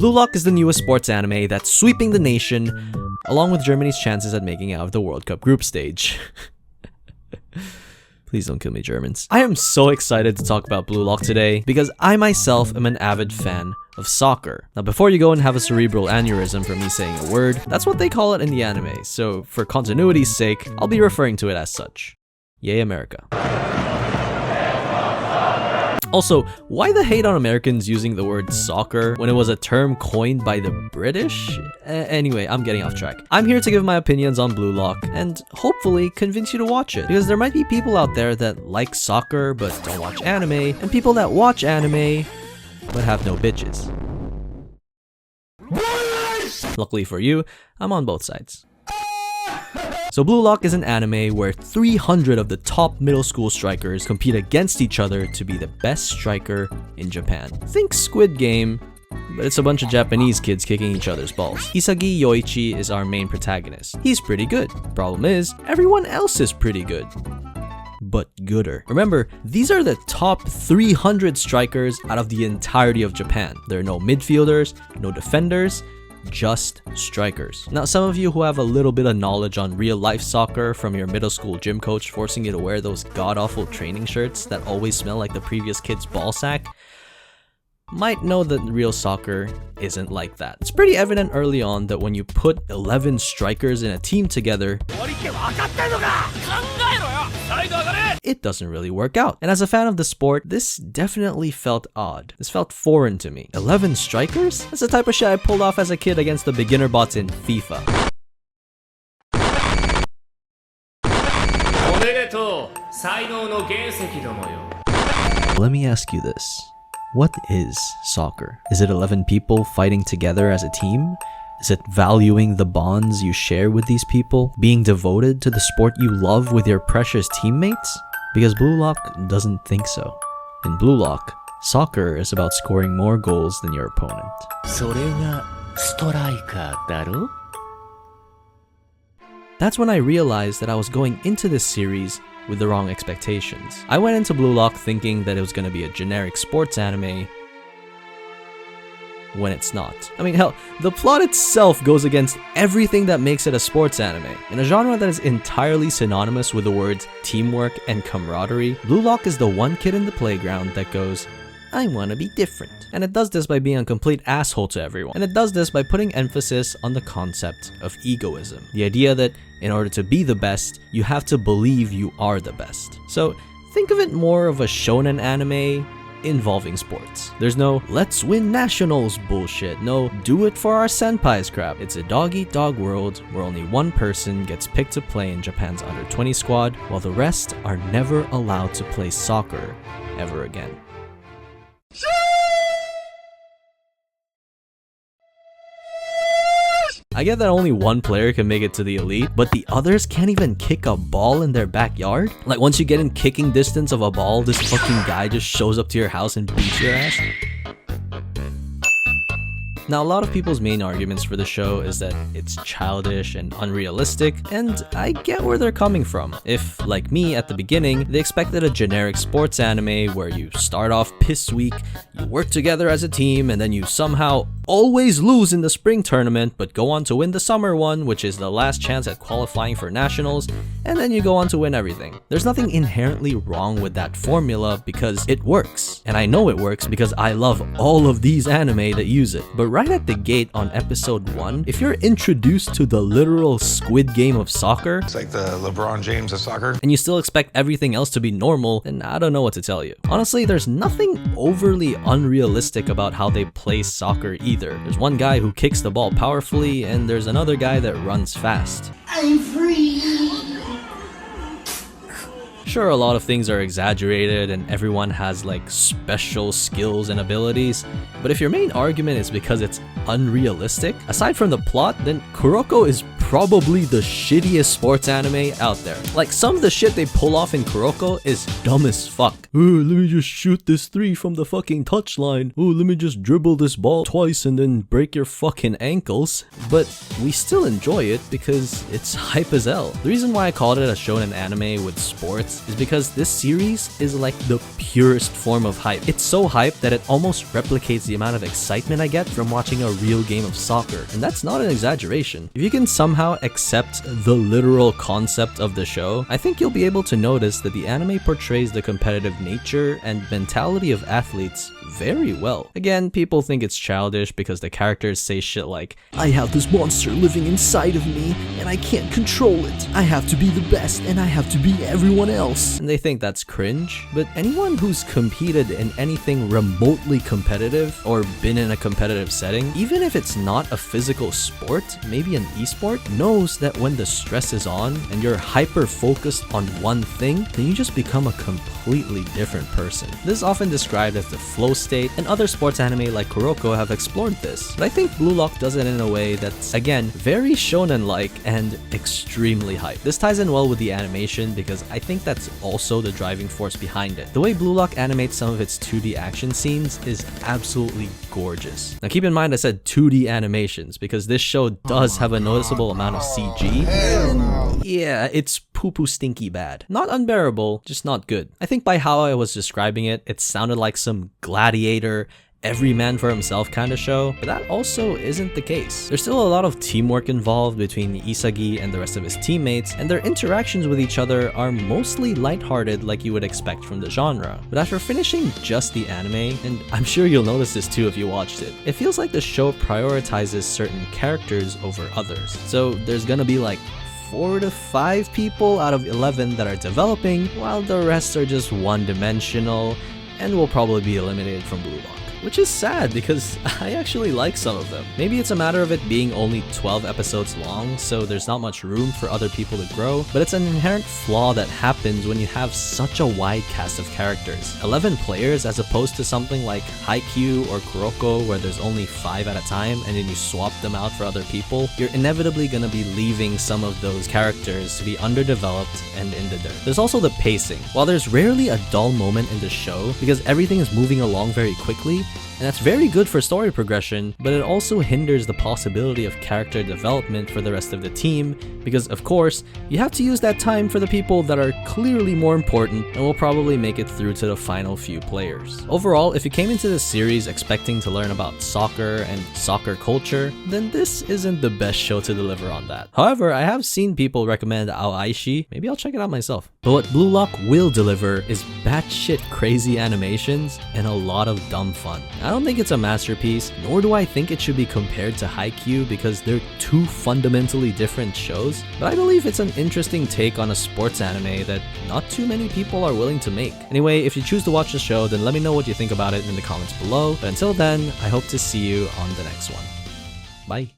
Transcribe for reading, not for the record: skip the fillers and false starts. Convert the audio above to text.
Blue Lock is the newest sports anime that's sweeping the nation, along with Germany's chances at making it out of the World Cup group stage. Please don't kill me, Germans. I am so excited to talk about Blue Lock today because I myself am an avid fan of soccer. Now, before you go and have a cerebral aneurysm from me saying a word, that's what they call it in the anime, so for continuity's sake, I'll be referring to it as such. Yay, America. Also, why the hate on Americans using the word soccer when it was a term coined by the British? Anyway, I'm getting off track. I'm here to give my opinions on Blue Lock and hopefully convince you to watch it, because there might be people out there that like soccer but don't watch anime, and people that watch anime but have no bitches. Luckily for you, I'm on both sides. So Blue Lock is an anime where 300 of the top middle school strikers compete against each other to be the best striker in Japan. Think Squid Game, but it's a bunch of Japanese kids kicking each other's balls. Isagi Yoichi is our main protagonist. He's pretty good. Problem is, everyone else is pretty good, but gooder. Remember, these are the top 300 strikers out of the entirety of Japan. There are no midfielders, no defenders, just strikers. Now, some of you who have a little bit of knowledge on real life soccer from your middle school gym coach forcing you to wear those god-awful training shirts that always smell like the previous kid's ball sack might know that real soccer isn't like that. It's pretty evident early on that when you put 11 strikers in a team together, it doesn't really work out. And as a fan of the sport, this definitely felt odd. This felt foreign to me. 11 strikers? That's the type of shit I pulled off as a kid against the beginner bots in FIFA. Let me ask you this. What is soccer? Is it 11 people fighting together as a team? Is it valuing the bonds you share with these people? Being devoted to the sport you love with your precious teammates? Because Blue Lock doesn't think so. In Blue Lock, soccer is about scoring more goals than your opponent. That's when I realized that I was going into this series with the wrong expectations. I went into Blue Lock thinking that it was going to be a generic sports anime, when it's not. I mean, hell, the plot itself goes against everything that makes it a sports anime. In a genre that is entirely synonymous with the words teamwork and camaraderie, Blue Lock is the one kid in the playground that goes, I want to be different. And it does this by being a complete asshole to everyone. And it does this by putting emphasis on the concept of egoism. The idea that in order to be the best, you have to believe you are the best. So think of it more of a shonen anime involving sports. There's no let's win nationals bullshit, no do it for our senpais crap. It's a dog-eat-dog world where only one person gets picked to play in Japan's under-20 squad, while the rest are never allowed to play soccer ever again. I get that only one player can make it to the elite, but the others can't even kick a ball in their backyard? Like, once you get in kicking distance of a ball, this fucking guy just shows up to your house and beats your ass? Now, a lot of people's main arguments for the show is that it's childish and unrealistic, and I get where they're coming from. If, like me at the beginning, they expected a generic sports anime where you start off piss weak, you work together as a team, and then you somehow always lose in the spring tournament, but go on to win the summer one, which is the last chance at qualifying for nationals, and then you go on to win everything. There's nothing inherently wrong with that formula because it works. And I know it works because I love all of these anime that use it. But right at the gate on episode 1, if you're introduced to the literal Squid Game of soccer, it's like the LeBron James of soccer, and you still expect everything else to be normal, then I don't know what to tell you. Honestly, there's nothing overly unrealistic about how they play soccer either. There's one guy who kicks the ball powerfully, and there's another guy that runs fast. I'm free! Sure, a lot of things are exaggerated and everyone has like special skills and abilities, but if your main argument is because it's unrealistic, aside from the plot, then Kuroko is probably the shittiest sports anime out there. Like, some of the shit they pull off in Kuroko is dumb as fuck. Oh, let me just shoot this 3 from the fucking touchline. Oh, let me just dribble this ball twice and then break your fucking ankles. But we still enjoy it because it's hype as hell. The reason why I called it a shonen anime with sports is because this series is like the purest form of hype. It's so hype that it almost replicates the amount of excitement I get from watching a real game of soccer. And that's not an exaggeration. If you can somehow accept the literal concept of the show, I think you'll be able to notice that the anime portrays the competitive nature and mentality of athletes very well. Again, people think it's childish because the characters say shit like, I have this monster living inside of me and I can't control it. I have to be the best and I have to beat everyone else. And they think that's cringe, but anyone who's competed in anything remotely competitive or been in a competitive setting, even if it's not a physical sport, maybe an esport, knows that when the stress is on and you're hyper focused on one thing, then you just become a completely different person. This is often described as the flow state, and other sports anime like Kuroko have explored this. But I think Blue Lock does it in a way that's, again, very shonen-like and extremely hype. This ties in well with the animation because I think that's also the driving force behind it. The way Blue Lock animates some of its 2D action scenes is absolutely gorgeous. Now keep in mind I said 2D animations because this show does have a noticeable amount of CG. And yeah, it's poo-poo stinky bad. Not unbearable, just not good. I think by how I was describing it, it sounded like some gladiator, every man for himself kind of show, but that also isn't the case. There's still a lot of teamwork involved between Isagi and the rest of his teammates, and their interactions with each other are mostly lighthearted like you would expect from the genre. But after finishing just the anime, and I'm sure you'll notice this too if you watched it, it feels like the show prioritizes certain characters over others. So there's gonna be like 4 to 5 people out of 11 that are developing, while the rest are just one-dimensional and will probably be eliminated from Blue Lock. Which is sad because I actually like some of them. Maybe it's a matter of it being only 12 episodes long, so there's not much room for other people to grow, but it's an inherent flaw that happens when you have such a wide cast of characters. 11 players as opposed to something like haikyuu or kuroko where there's only 5 at a time and then you swap them out for other people, you're inevitably gonna be leaving some of those characters to be underdeveloped and in the dirt. There's also the pacing. While there's rarely a dull moment in the show because everything is moving along very quickly, and that's very good for story progression, but it also hinders the possibility of character development for the rest of the team because, of course, you have to use that time for the people that are clearly more important and will probably make it through to the final few players. Overall, if you came into this series expecting to learn about soccer and soccer culture, then this isn't the best show to deliver on that. However, I have seen people recommend aoashi. Maybe I'll check it out myself. But what Blue Lock will deliver is batshit crazy animations and a lot of dumb fun. I don't think it's a masterpiece, nor do I think it should be compared to haikyuu because they're two fundamentally different shows, but I believe it's an interesting take on a sports anime that not too many people are willing to make. Anyway, if you choose to watch the show, then let me know what you think about it in the comments below, but until then, I hope to see you on the next one. Bye.